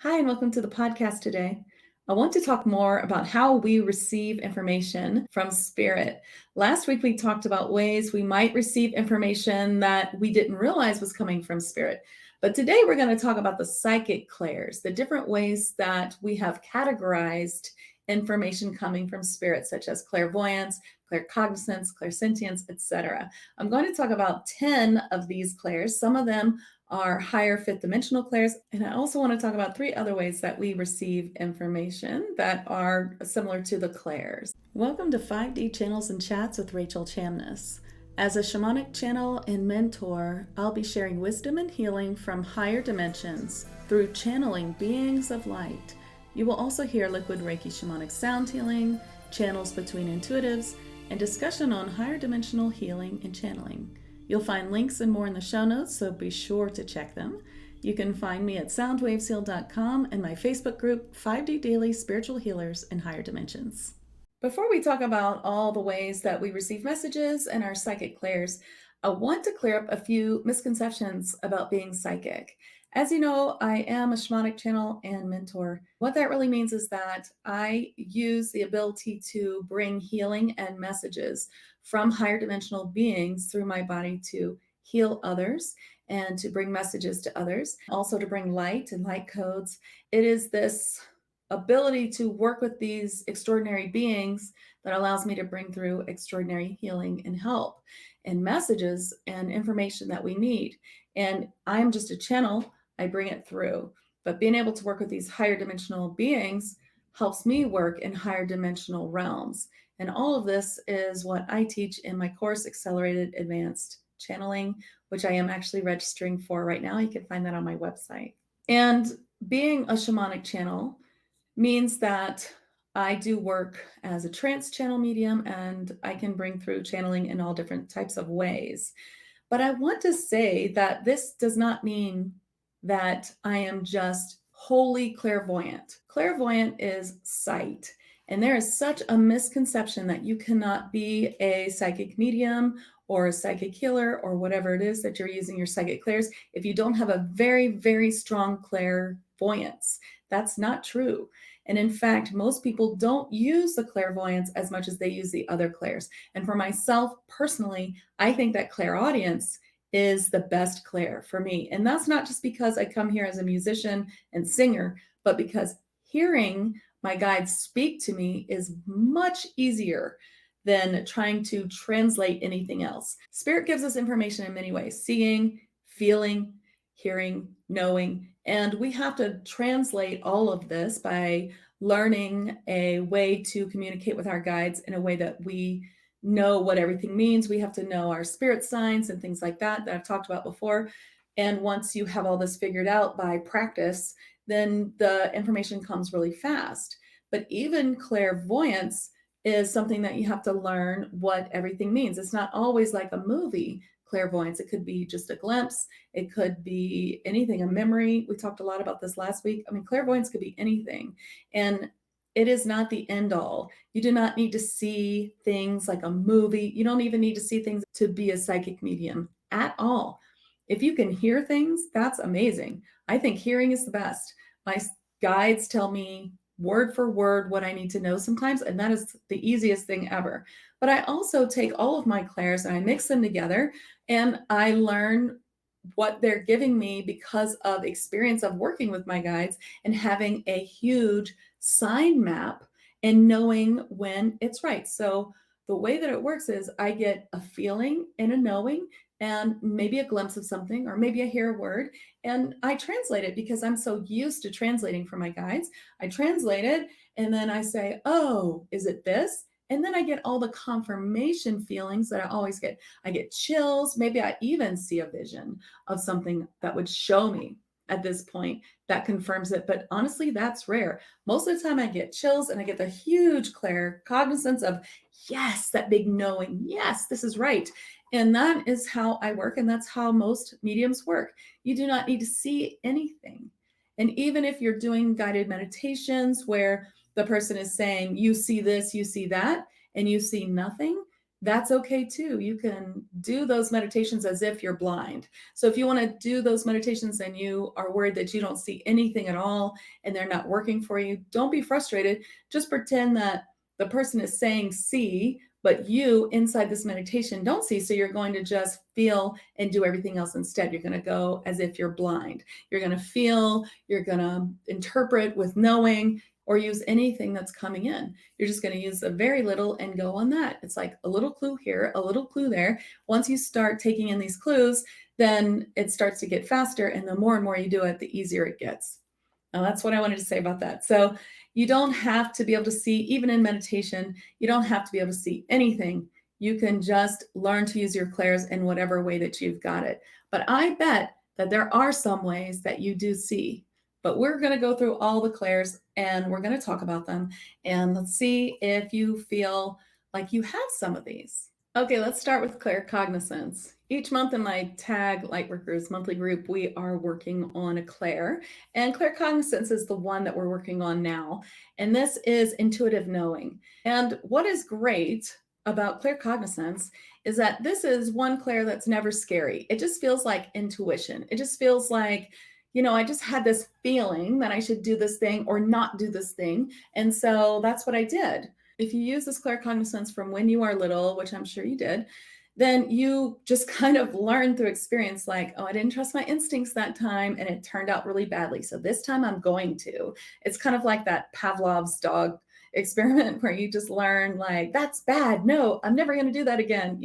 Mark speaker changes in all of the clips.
Speaker 1: Hi, and welcome to the podcast today. I want to talk more about how we receive information from spirit. Last week, we talked about ways we might receive information that we didn't realize was coming from spirit. But today, we're going to talk about the psychic clairs, the different ways that we have categorized information coming from spirit, such as clairvoyance, claircognizance, clairsentience, etc. I'm going to talk about 10 of these clairs. Some of them are higher fifth dimensional clairs. And I also want to talk about 3 other ways that we receive information that are similar to the clairs. Welcome to 5D Channels and Chats with Rachel Chamness. As a shamanic channel and mentor, I'll be sharing wisdom and healing from higher dimensions through channeling beings of light. You will also hear liquid Reiki shamanic sound healing, channels between intuitives, and discussion on higher dimensional healing and channeling. You'll find links and more in the show notes, so be sure to check them. You can find me at soundwavesheal.com and my Facebook group, 5D Daily Spiritual Healers in Higher Dimensions. Before we talk about all the ways that we receive messages and our psychic clairs, I want to clear up a few misconceptions about being psychic. As you know, I am a shamanic channel and mentor. What that really means is that I use the ability to bring healing and messages from higher dimensional beings through my body to heal others and to bring messages to others, also to bring light and light codes. It is this ability to work with these extraordinary beings that allows me to bring through extraordinary healing and help and messages and information that we need. And I'm just a channel. I bring it through. But being able to work with these higher dimensional beings helps me work in higher dimensional realms. And all of this is what I teach in my course, Accelerated Advanced Channeling, which I am actually registering for right now. You can find that on my website. And being a shamanic channel means that I do work as a trance channel medium, and I can bring through channeling in all different types of ways. But I want to say that this does not mean that I am just wholly clairvoyant. Clairvoyant is sight. And there is such a misconception that you cannot be a psychic medium or a psychic healer or whatever it is that you're using your psychic clairs if you don't have a very, very strong clairvoyance. That's not true. And in fact, most people don't use the clairvoyance as much as they use the other clairs. And for myself personally, I think that clairaudience is the best clair for me. And that's not just because I come here as a musician and singer, but because hearing my guides speak to me is much easier than trying to translate anything else. Spirit gives us information in many ways: seeing, feeling, hearing, knowing. And we have to translate all of this by learning a way to communicate with our guides in a way that we know what everything means. We have to know our spirit signs and things like that I've talked about before. And once you have all this figured out by practice, then the information comes really fast. But even clairvoyance is something that you have to learn what everything means. It's not always like a movie clairvoyance. It could be just a glimpse. It could be anything, a memory. We talked a lot about this last week. I mean, clairvoyance could be anything. And it is not the end all. You do not need to see things like a movie. You don't even need to see things to be a psychic medium at all. If you can hear things, that's amazing. I think hearing is the best. My guides tell me word for word what I need to know sometimes, and that is the easiest thing ever. But I also take all of my clairs and I mix them together, and I learn what they're giving me because of experience of working with my guides and having a huge sign map and knowing when it's right. So the way that it works is I get a feeling and a knowing and maybe a glimpse of something, or maybe I hear a word and I translate it because I'm so used to translating for my guides. I translate it and then I say, oh, is it this? And then I get all the confirmation feelings that I always get. I get chills. Maybe I even see a vision of something that would show me at this point that confirms it. But honestly, that's rare. Most of the time I get chills and I get the huge claircognizance of, yes, that big knowing, yes, this is right. And that is how I work. And that's how most mediums work. You do not need to see anything. And even if you're doing guided meditations where the person is saying, you see this, you see that, and you see nothing, that's okay too. You can do those meditations as if you're blind. So if you want to do those meditations and you are worried that you don't see anything at all and they're not working for you, don't be frustrated. Just pretend that the person is saying see, but you inside this meditation don't see. So you're going to just feel and do everything else instead. You're going to go as if you're blind. You're going to feel, you're going to interpret with knowing, or use anything that's coming in. You're just going to use a very little and go on that. It's like a little clue here, a little clue there. Once you start taking in these clues, then it starts to get faster. And the more and more you do it, the easier it gets. Now, that's what I wanted to say about that. So you don't have to be able to see, even in meditation, you don't have to be able to see anything. You can just learn to use your clairs in whatever way that you've got it. But I bet that there are some ways that you do see. But we're going to go through all the clairs and we're going to talk about them. And let's see if you feel like you have some of these. Okay, let's start with claircognizance. Each month in my TAG Lightworkers monthly group, we are working on a clair. And claircognizance is the one that we're working on now. And this is intuitive knowing. And what is great about claircognizance is that this is one clair that's never scary. It just feels like intuition. It just feels like, I just had this feeling that I should do this thing or not do this thing. And so that's what I did. If you use this claircognizance from when you are little, which I'm sure you did, then you just kind of learn through experience, like, oh, I didn't trust my instincts that time and it turned out really badly. So this time I'm going to. It's kind of like that Pavlov's dog experiment where you just learn, like, that's bad. No, I'm never going to do that again,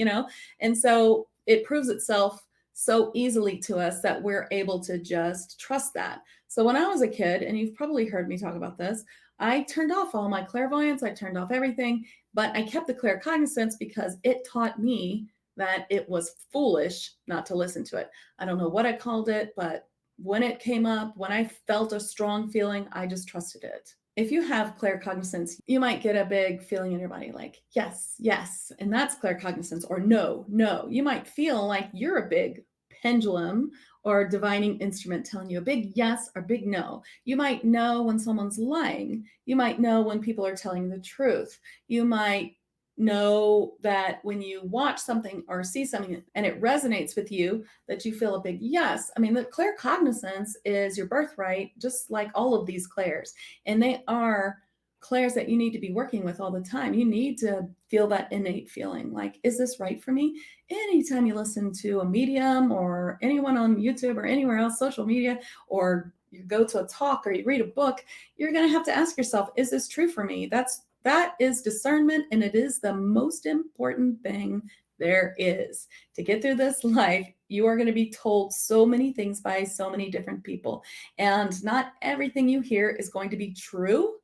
Speaker 1: And so it proves itself so easily to us that we're able to just trust that. So when I was a kid, and you've probably heard me talk about this, I turned off all my clairvoyance, I turned off everything, but I kept the claircognizance because it taught me that it was foolish not to listen to it. I don't know what I called it, but when it came up, when I felt a strong feeling, I just trusted it. If you have claircognizance, you might get a big feeling in your body like, yes, yes, and that's claircognizance, or no, no. You might feel like you're a big pendulum or divining instrument telling you a big yes or big no. You might know when someone's lying. You might know when people are telling the truth. You might know that when you watch something or see something and it resonates with you, that you feel a big yes. I mean, the claircognizance is your birthright, just like all of these clairs. And they are clairs that you need to be working with all the time. You need to feel that innate feeling like, is this right for me? Anytime you listen to a medium or anyone on YouTube or anywhere else, social media, or you go to a talk or you read a book, you're going to have to ask yourself, is this true for me? That is discernment, and it is the most important thing there is. To get through this life, you are going to be told so many things by so many different people. And not everything you hear is going to be true,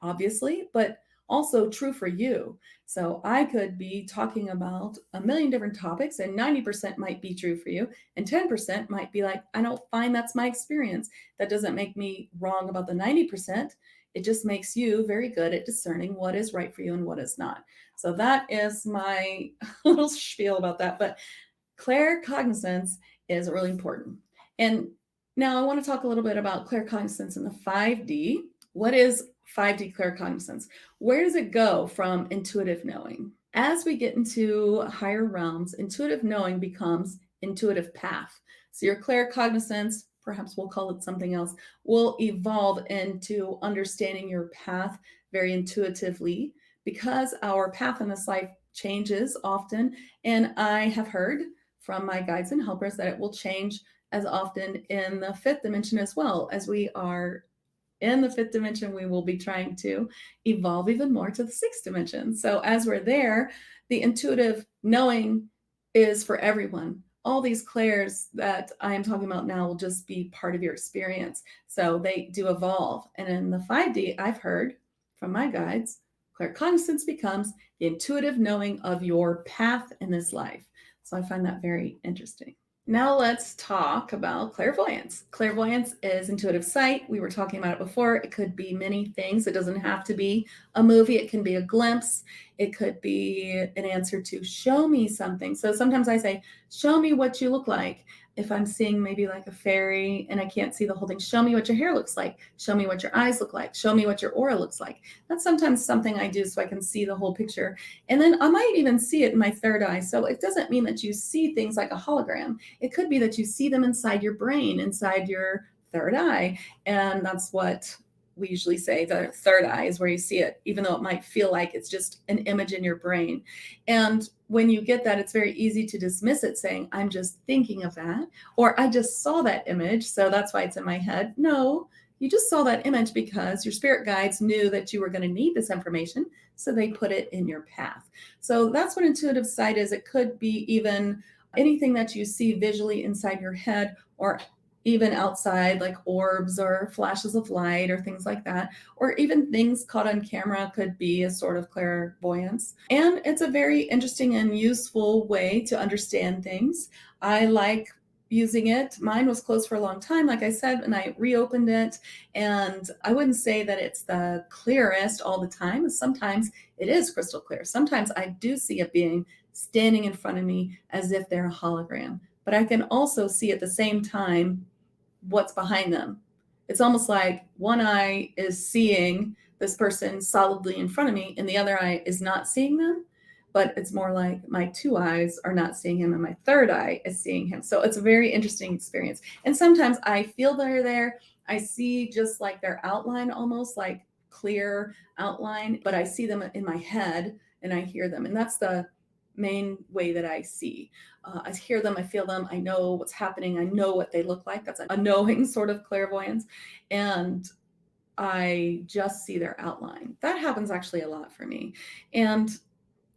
Speaker 1: obviously, but also true for you. So I could be talking about a million different topics, and 90% might be true for you, and 10% might be like, I don't find that's my experience. That doesn't make me wrong about the 90%. It just makes you very good at discerning what is right for you and what is not. So that is my little spiel about that. But claircognizance is really important. And now I want to talk a little bit about claircognizance in the 5D. What is 5D claircognizance? Where does it go from intuitive knowing? As we get into higher realms, intuitive knowing becomes intuitive path. So your claircognizance, perhaps we'll call it something else, will evolve into understanding your path very intuitively, because our path in this life changes often. And I have heard from my guides and helpers that it will change as often in the 5th dimension as well. As we are in the 5th dimension, we will be trying to evolve even more to the 6th dimension. So as we're there, the intuitive knowing is for everyone. All these clairs that I am talking about now will just be part of your experience. So they do evolve. And in the 5D, I've heard from my guides, claircognizance becomes the intuitive knowing of your path in this life. So I find that very interesting. Now let's talk about clairvoyance. Clairvoyance is intuitive sight. We were talking about it before. It could be many things. It doesn't have to be a movie. It can be a glimpse. It could be an answer to show me something. So sometimes I say, show me what you look like. if I'm seeing maybe like a fairy and I can't see the whole thing, show me what your hair looks like. Show me what your eyes look like. Show me what your aura looks like. That's sometimes something I do so I can see the whole picture. And then I might even see it in my third eye. So it doesn't mean that you see things like a hologram. It could be that you see them inside your brain, inside your third eye. And that's what we usually say the third eye is where you see it, even though it might feel like it's just an image in your brain. And when you get that, it's very easy to dismiss it saying, I'm just thinking of that, or I just saw that image, so that's why it's in my head. No, you just saw that image because your spirit guides knew that you were going to need this information, so they put it in your path. So that's what intuitive sight is. It could be even anything that you see visually inside your head, or even outside, like orbs or flashes of light or things like that, or even things caught on camera could be a sort of clairvoyance. And it's a very interesting and useful way to understand things. I like using it. Mine was closed for a long time, like I said, and I reopened it. And I wouldn't say that it's the clearest all the time. Sometimes it is crystal clear. Sometimes I do see a being standing in front of me as if they're a hologram. But I can also see at the same time what's behind them. It's almost like one eye is seeing this person solidly in front of me and the other eye is not seeing them, but it's more like my two eyes are not seeing him and my third eye is seeing him. So it's a very interesting experience. And sometimes I feel they're there. I see just like their outline, almost like clear outline, but I see them in my head and I hear them. And that's the main way that I see. I hear them, I feel them, I know what's happening, I know what they look like. That's a knowing sort of clairvoyance. And I just see their outline. That happens actually a lot for me. And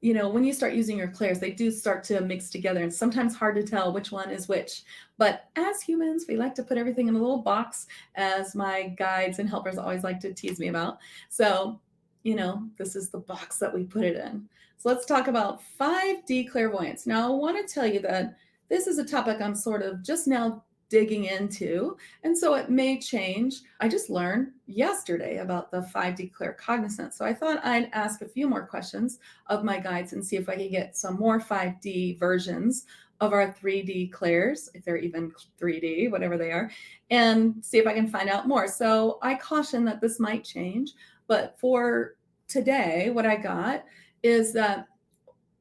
Speaker 1: when you start using your clairs, they do start to mix together, and sometimes hard to tell which one is which. But as humans, we like to put everything in a little box, as my guides and helpers always like to tease me about. So, this is the box that we put it in. So let's talk about 5D clairvoyance. Now, I want to tell you that this is a topic I'm sort of just now digging into, and so it may change. I just learned yesterday about the 5D Claircognizance, so I thought I'd ask a few more questions of my guides and see if I could get some more 5D versions of our 3D clairs, if they're even 3D, whatever they are, and see if I can find out more. So I caution that this might change, but for today, what I got is that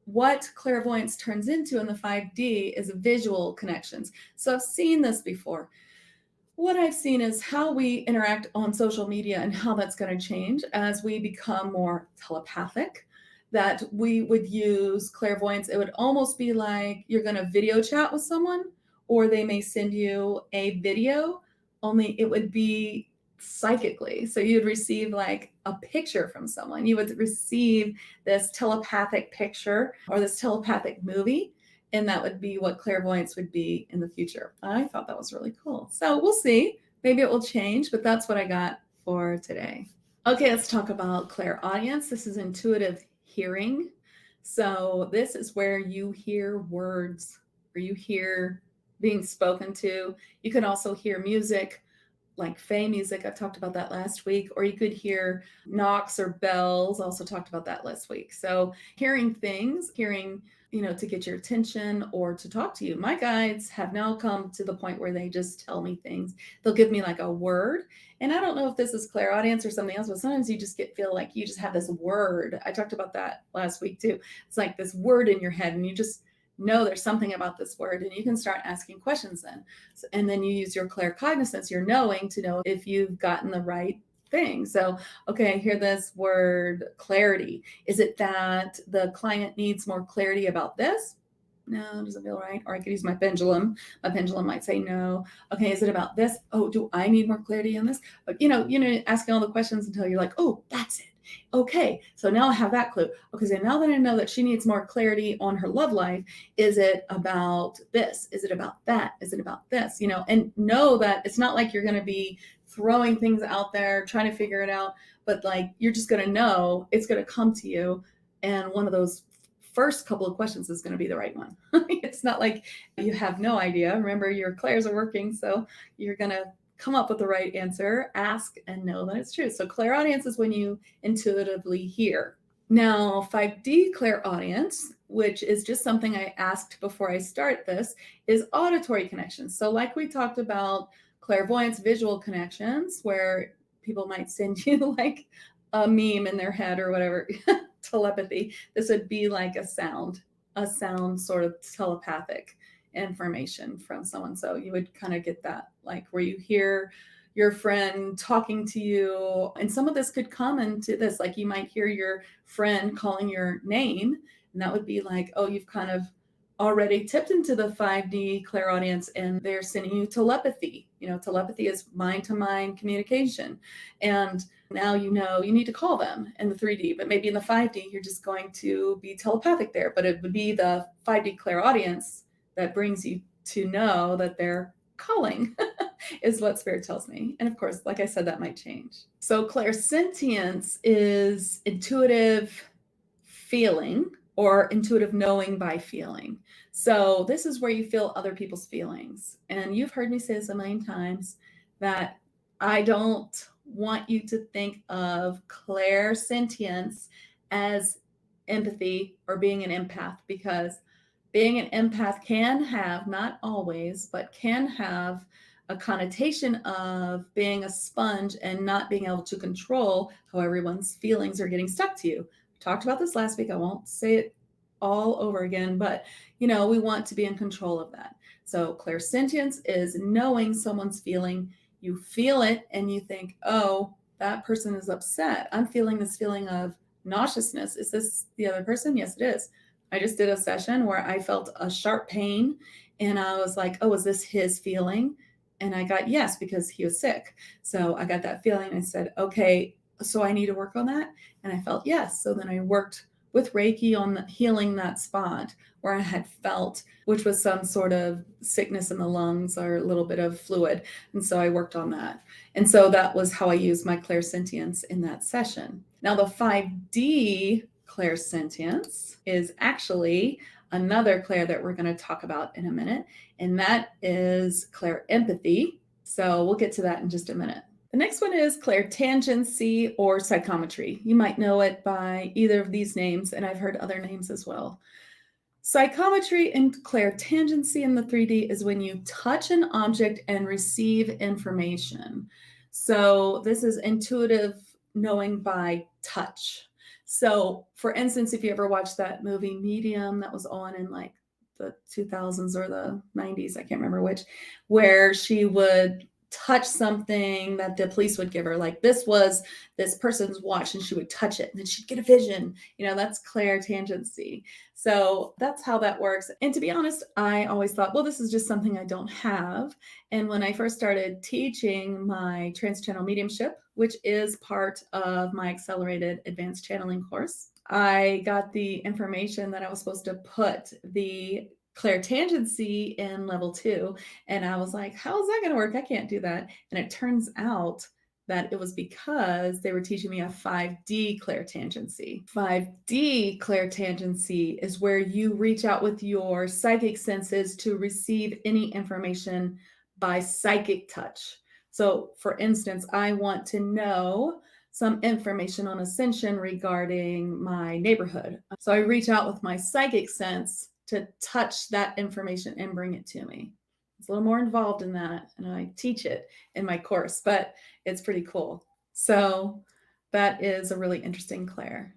Speaker 1: what clairvoyance turns into in the 5D is visual connections. So I've seen this before. What I've seen is how we interact on social media and how that's going to change as we become more telepathic, that we would use clairvoyance. It would almost be like you're going to video chat with someone, or they may send you a video, only it would be psychically. So you'd receive like a picture from someone. You would receive this telepathic picture or this telepathic movie, and that would be what clairvoyance would be in the future. I thought that was really cool. So we'll see. Maybe it will change, but that's what I got for today. Okay, let's talk about clairaudience. This is intuitive hearing. So this is where you hear words, or you hear being spoken to. You can also hear music, like Fey music. I talked about that last week. Or you could hear knocks or bells. Also talked about that last week. So hearing things, to get your attention or to talk to you. My guides have now come to the point where they just tell me things. They'll give me like a word. And I don't know if this is clairaudience or something else, but sometimes you just feel like you just have this word. I talked about that last week too. It's like this word in your head, and you just know there's something about this word, and you can start asking questions then. And then you use your claircognizance, your knowing, to know if you've gotten the right thing. So, okay, I hear this word clarity. Is it that the client needs more clarity about this? No, it doesn't feel right. Or I could use my pendulum. My pendulum might say no. Okay, is it about this? Oh, do I need more clarity in this? But asking all the questions until you're like, oh, that's it. Okay, so now I have that clue. Okay, so now that I know that she needs more clarity on her love life, is it about this? Is it about that? Is it about this? And know that it's not like you're going to be throwing things out there, trying to figure it out, but like you're just going to know it's going to come to you. And one of those first couple of questions is going to be the right one. It's not like you have no idea. Remember, your clairs are working, so you're going to come up with the right answer, ask, and know that it's true. So clairaudience is when you intuitively hear. Now, 5D clairaudience, which is just something I asked before I start this, is auditory connections. So like we talked about clairvoyance, visual connections, where people might send you like a meme in their head or whatever, telepathy. This would be like a sound sort of telepathic information from someone. So you would kind of get that, like where you hear your friend talking to you. And some of this could come into this, like you might hear your friend calling your name, and that would be like, oh, you've kind of already tipped into the 5D clairaudience and they're sending you telepathy. You know, telepathy is mind to mind communication. And now you know you need to call them in the 3D, but maybe in the 5D, you're just going to be telepathic there. But it would be the 5D clairaudience that brings you to know that they're calling is what spirit tells me. And of course, like I said, that might change. So clairsentience is intuitive feeling or intuitive knowing by feeling. So this is where you feel other people's feelings. And you've heard me say this a million times that I don't want you to think of clairsentience as empathy or being an empath, because being an empath can have, not always, but can have a connotation of being a sponge and not being able to control how everyone's feelings are getting stuck to you. We talked about this last week. I won't say it all over again, but you know, we want to be in control of that. So clairsentience is knowing someone's feeling. You feel it and you think, oh, that person is upset. I'm feeling this feeling of nauseousness. Is this the other person? Yes, it is. I just did a session where I felt a sharp pain and I was like, oh, is this his feeling? And I got yes, because he was sick. So I got that feeling. I said, okay, so I need to work on that. And I felt yes. So then I worked with Reiki on healing that spot where I had felt, which was some sort of sickness in the lungs or a little bit of fluid. And so I worked on that. And so that was how I used my clairsentience in that session. Now the 5D clairsentience is actually another clair that we're going to talk about in a minute, and that is clairempathy. So we'll get to that in just a minute. The next one is clairtangency or psychometry. You might know it by either of these names, and I've heard other names as well. Psychometry and clairtangency in the 3D is when you touch an object and receive information. So this is intuitive knowing by touch. So for instance, if you ever watched that movie Medium that was on in like the 2000s or the 90s, I can't remember which, where she would touch something that the police would give her, like this was this person's watch, and she would touch it and then she'd get a vision. You know, that's clairtangency. So that's how that works. And to be honest, I always thought, well, this is just something I don't have. And when I first started teaching my trans-channel mediumship, which is part of my accelerated advanced channeling course, I got the information that I was supposed to put the clairtangency in level 2. And I was like, how is that going to work? I can't do that. And it turns out that it was because they were teaching me a 5D clairtangency. 5D clairtangency is where you reach out with your psychic senses to receive any information by psychic touch. So for instance, I want to know some information on ascension regarding my neighborhood. So I reach out with my psychic sense to touch that information and bring it to me. It's a little more involved in that, and I teach it in my course, but it's pretty cool. So that is a really interesting clair.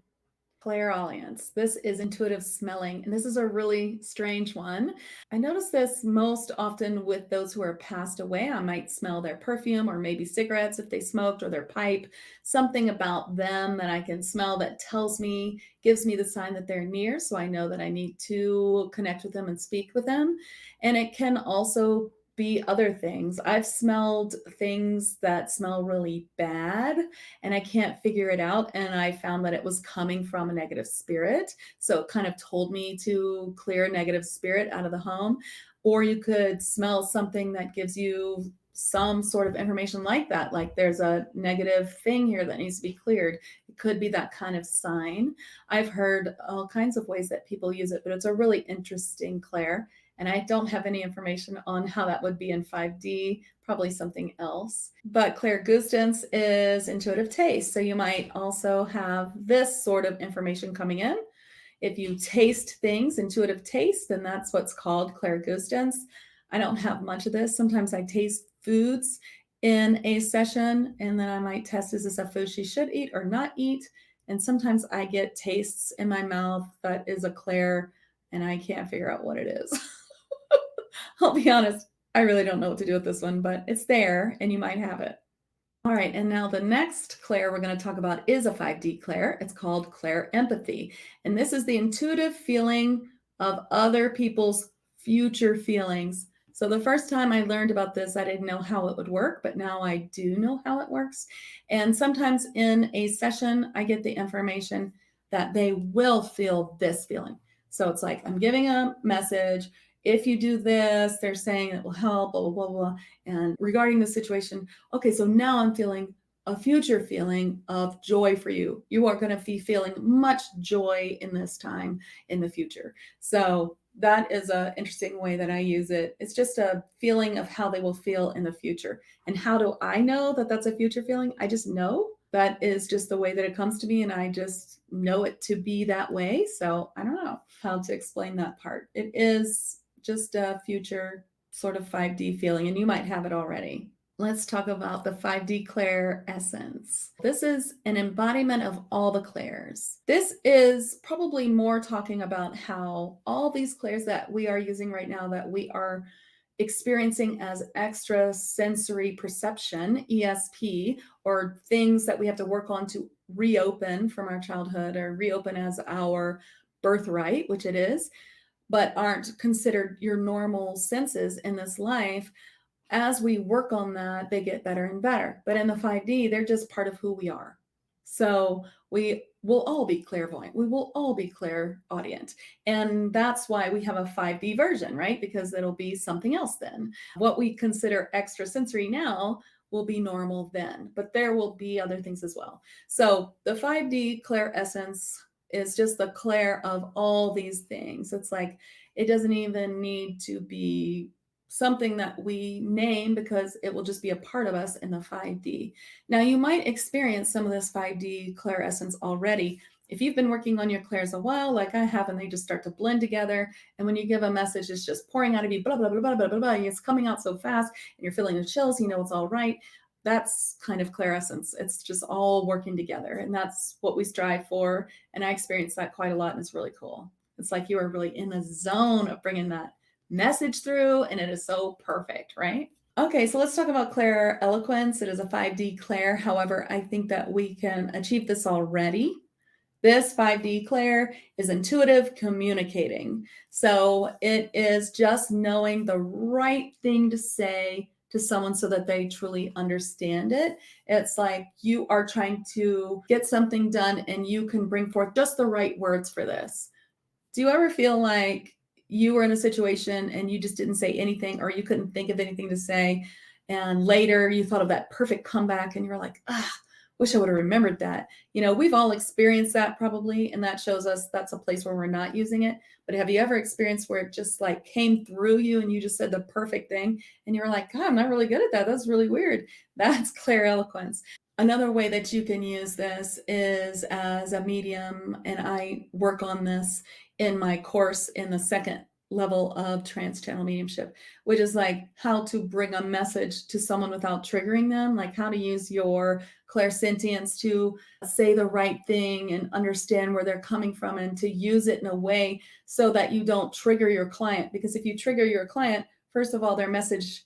Speaker 1: Clairalience. This is intuitive smelling, and this is a really strange one. I notice this most often with those who are passed away. I might smell their perfume or maybe cigarettes if they smoked, or their pipe, something about them that I can smell that tells me, gives me the sign that they're near. So I know that I need to connect with them and speak with them. And it can also be other things. I've smelled things that smell really bad and I can't figure it out. And I found that it was coming from a negative spirit. So it kind of told me to clear a negative spirit out of the home. Or you could smell something that gives you some sort of information like that, like there's a negative thing here that needs to be cleared. It could be that kind of sign. I've heard all kinds of ways that people use it, but it's a really interesting clair. And I don't have any information on how that would be in 5D, probably something else. But clairgustance is intuitive taste. So you might also have this sort of information coming in. If you taste things, intuitive taste, then that's what's called clairgustance. I don't have much of this. Sometimes I taste foods in a session, and then I might test, is this a food she should eat or not eat? And sometimes I get tastes in my mouth that is a clair, and I can't figure out what it is. I'll be honest, I really don't know what to do with this one, but it's there and you might have it. All right, and now the next clair we're going to talk about is a 5D clair. It's called clairempathy. And this is the intuitive feeling of other people's future feelings. So the first time I learned about this, I didn't know how it would work, but now I do know how it works. And sometimes in a session, I get the information that they will feel this feeling. So it's like, I'm giving a message. If you do this, they're saying it will help, blah, blah, blah, blah. And regarding the situation, okay, so now I'm feeling a future feeling of joy for you. You are going to be feeling much joy in this time in the future. So that is an interesting way that I use it. It's just a feeling of how they will feel in the future. And how do I know that that's a future feeling? I just know. That is just the way that it comes to me, and I just know it to be that way. So I don't know how to explain that part. It is just a future sort of 5D feeling, and you might have it already. Let's talk about the 5D clair essence. This is an embodiment of all the clairs. This is probably more talking about how all these clairs that we are using right now, that we are experiencing as extrasensory perception, ESP, or things that we have to work on to reopen from our childhood or reopen as our birthright, which it is, but aren't considered your normal senses in this life. As we work on that, they get better and better. But in the 5D, they're just part of who we are. So we will all be clairvoyant. We will all be clairaudient. And that's why we have a 5D version, right? Because it'll be something else then. What we consider extrasensory now will be normal then, but there will be other things as well. So the 5D clair essence is just the clair of all these things. It's like, it doesn't even need to be something that we name, because it will just be a part of us in the 5D. Now, you might experience some of this 5D clair essence already. If you've been working on your clairs a while, like I have, and they just start to blend together, and when you give a message, it's just pouring out of you, blah, blah, blah, blah, blah, blah, blah, it's coming out so fast, and you're feeling the chills, you know it's all right. That's kind of clair essence. It's just all working together, and that's what we strive for, and I experience that quite a lot, and it's really cool. It's like you are really in the zone of bringing that message through, and it is so perfect, right? Okay, so let's talk about Clairaudience. It is a 5D clair. However, I think that we can achieve this already. This 5D clair is intuitive communicating. So it is just knowing the right thing to say to someone so that they truly understand it. It's like you are trying to get something done, and you can bring forth just the right words for this. Do you ever feel like you were in a situation and you just didn't say anything, or you couldn't think of anything to say, and later you thought of that perfect comeback and you're like, wish I would have remembered that? You know, we've all experienced that probably, and that shows us that's a place where we're not using it. But have you ever experienced where it just like came through you and you just said the perfect thing and you're like, God, I'm not really good at that. That's really weird. That's clairaudience. Another way that you can use this is as a medium, and I work on this in my course in the second level of trans-channel mediumship, which is like how to bring a message to someone without triggering them, like how to use your clairsentience to say the right thing and understand where they're coming from, and to use it in a way so that you don't trigger your client. Because if you trigger your client, first of all, their message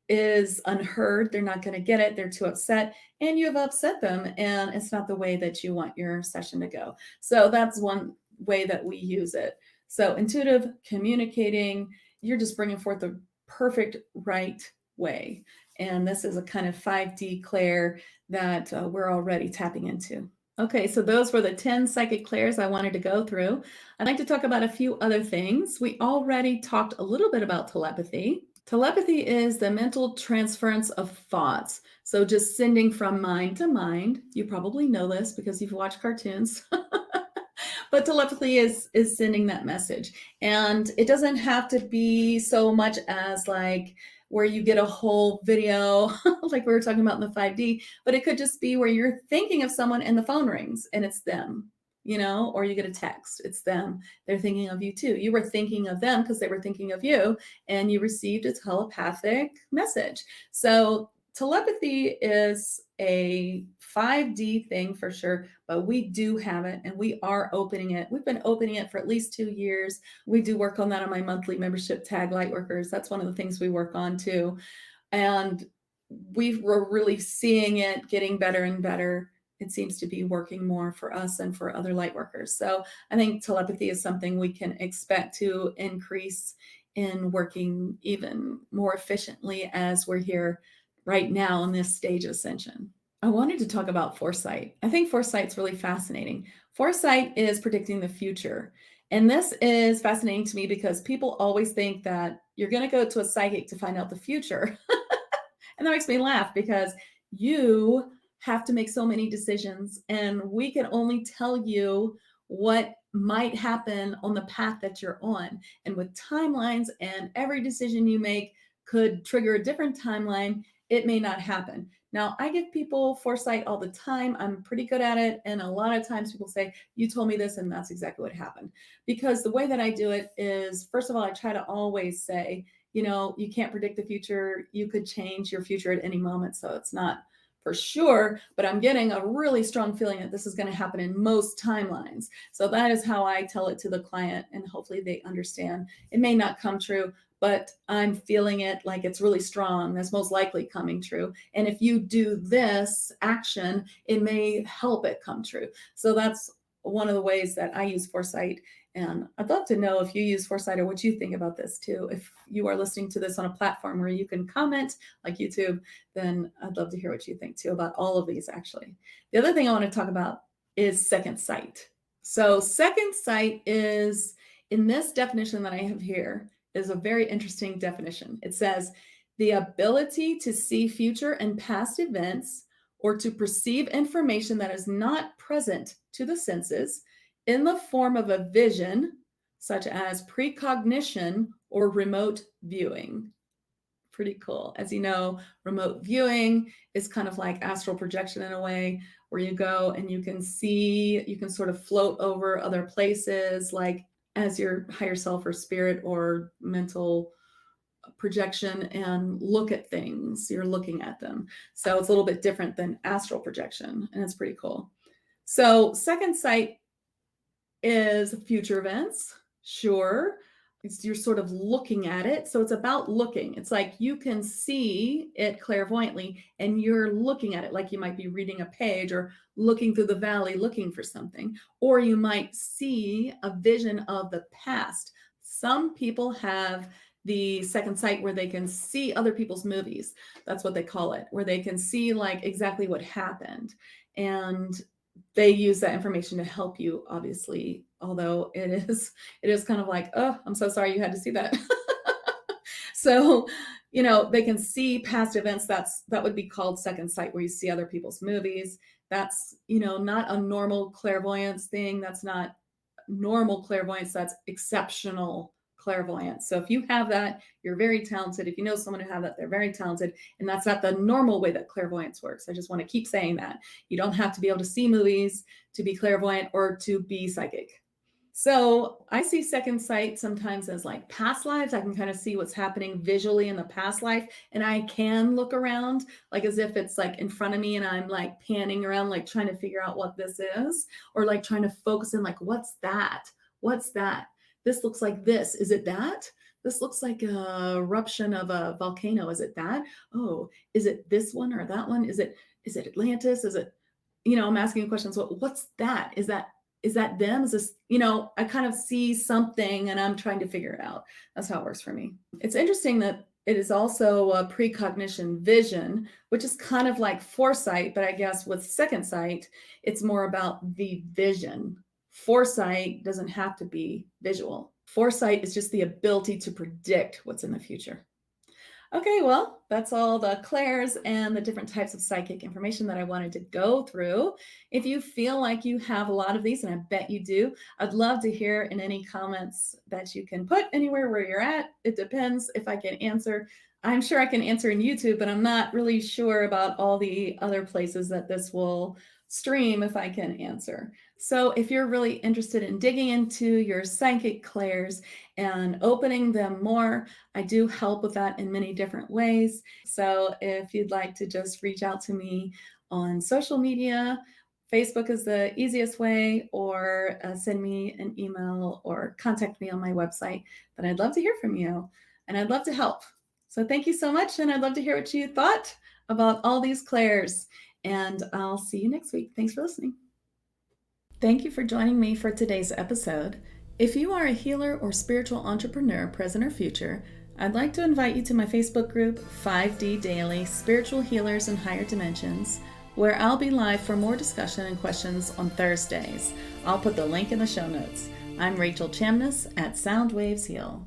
Speaker 1: is unheard. They're not going to get it. They're too upset, and you have upset them, and it's not the way that you want your session to go. So that's one way that we use it. So intuitive communicating, you're just bringing forth the perfect right way. And this is a kind of 5D clair that we're already tapping into. Okay, so those were the 10 psychic clairs I wanted to go through. I'd like to talk about a few other things. We already talked a little bit about telepathy. Telepathy is the mental transference of thoughts. So just sending from mind to mind. You probably know this because you've watched cartoons. But telepathy is sending that message. And it doesn't have to be so much as like where you get a whole video like we were talking about in the 5D, but it could just be where you're thinking of someone and the phone rings and it's them. or you get a text, it's them. They're thinking of you too. You were thinking of them because they were thinking of you, and you received a telepathic message. So telepathy is a 5D thing for sure, but we do have it and we are opening it. We've been opening it for at least 2 years. We do work on that on my monthly membership, TAG Lightworkers. That's one of the things we work on too. And we're really seeing it getting better and better. It seems to be working more for us and for other light workers. So I think telepathy is something we can expect to increase in working even more efficiently as we're here right now in this stage of ascension. I wanted to talk about foresight. I think foresight's really fascinating. Foresight is predicting the future. And this is fascinating to me because people always think that you're going to go to a psychic to find out the future. And that makes me laugh because you have to make so many decisions, and we can only tell you what might happen on the path that you're on. And with timelines, and every decision you make could trigger a different timeline, it may not happen. Now, I give people foresight all the time. I'm pretty good at it. And a lot of times people say, you told me this, and that's exactly what happened. Because the way that I do it is, first of all, I try to always say, you can't predict the future. You could change your future at any moment. So it's not for sure, but I'm getting a really strong feeling that this is going to happen in most timelines. So that is how I tell it to the client, and hopefully they understand. It may not come true, but I'm feeling it like it's really strong. That's most likely coming true. And if you do this action, it may help it come true. So that's one of the ways that I use foresight. And I'd love to know if you use foresight or what you think about this too. If you are listening to this on a platform where you can comment like YouTube, then I'd love to hear what you think too about all of these actually. The other thing I want to talk about is second sight. So second sight is, in this definition that I have here, is a very interesting definition. It says, the ability to see future and past events or to perceive information that is not present to the senses in the form of a vision, such as precognition or remote viewing. Pretty cool. As you know, remote viewing is kind of like astral projection in a way, where you go and you can see, you can sort of float over other places, like as your higher self or spirit or mental projection, and look at things. You're looking at them. So it's a little bit different than astral projection, and it's pretty cool. So second sight is future events. Sure. You're sort of looking at it. So it's about looking. It's like you can see it clairvoyantly and you're looking at it, like you might be reading a page or looking through the valley looking for something. Or you might see a vision of the past. Some people have the second sight where they can see other people's movies. That's what they call it, where they can see like exactly what happened. And they use that information to help you, obviously, although it is kind of like, oh, I'm so sorry you had to see that. So, they can see past events. That would be called second sight, where you see other people's movies. That's, not a normal clairvoyance thing. That's not normal clairvoyance. That's exceptional clairvoyance. So if you have that, you're very talented. If you know someone who have that, they're very talented. And that's not the normal way that clairvoyance works. I just want to keep saying that. You don't have to be able to see movies to be clairvoyant or to be psychic. So I see second sight sometimes as like past lives. I can kind of see what's happening visually in the past life. And I can look around like as if it's like in front of me and I'm like panning around, like trying to figure out what this is, or like trying to focus in like, what's that? What's that? This looks like this. Is it that? This looks like a eruption of a volcano. Is it that? Oh, is it this one or that one? Is it Atlantis? Is it, I'm asking questions. What's that? Is that them? Is this, I kind of see something and I'm trying to figure it out. That's how it works for me. It's interesting that it is also a precognition vision, which is kind of like foresight, but I guess with second sight, it's more about the vision. Foresight doesn't have to be visual. Foresight is just the ability to predict what's in the future. Okay, well, that's all the clairs and the different types of psychic information that I wanted to go through. If you feel like you have a lot of these, and I bet you do, I'd love to hear in any comments that you can put anywhere where you're at. It depends if I can answer. I'm sure I can answer in YouTube, but I'm not really sure about all the other places that this will stream if I can answer. So if you're really interested in digging into your psychic clairs and opening them more, I do help with that in many different ways. So if you'd like to just reach out to me on social media, Facebook is the easiest way, or send me an email or contact me on my website. But I'd love to hear from you and I'd love to help. So thank you so much. And I'd love to hear what you thought about all these clairs. And I'll see you next week. Thanks for listening. Thank you for joining me for today's episode. If you are a healer or spiritual entrepreneur, present or future, I'd like to invite you to my Facebook group, 5D Daily Spiritual Healers in Higher Dimensions, where I'll be live for more discussion and questions on Thursdays. I'll put the link in the show notes. I'm Rachel Chamness at Sound Waves Heal.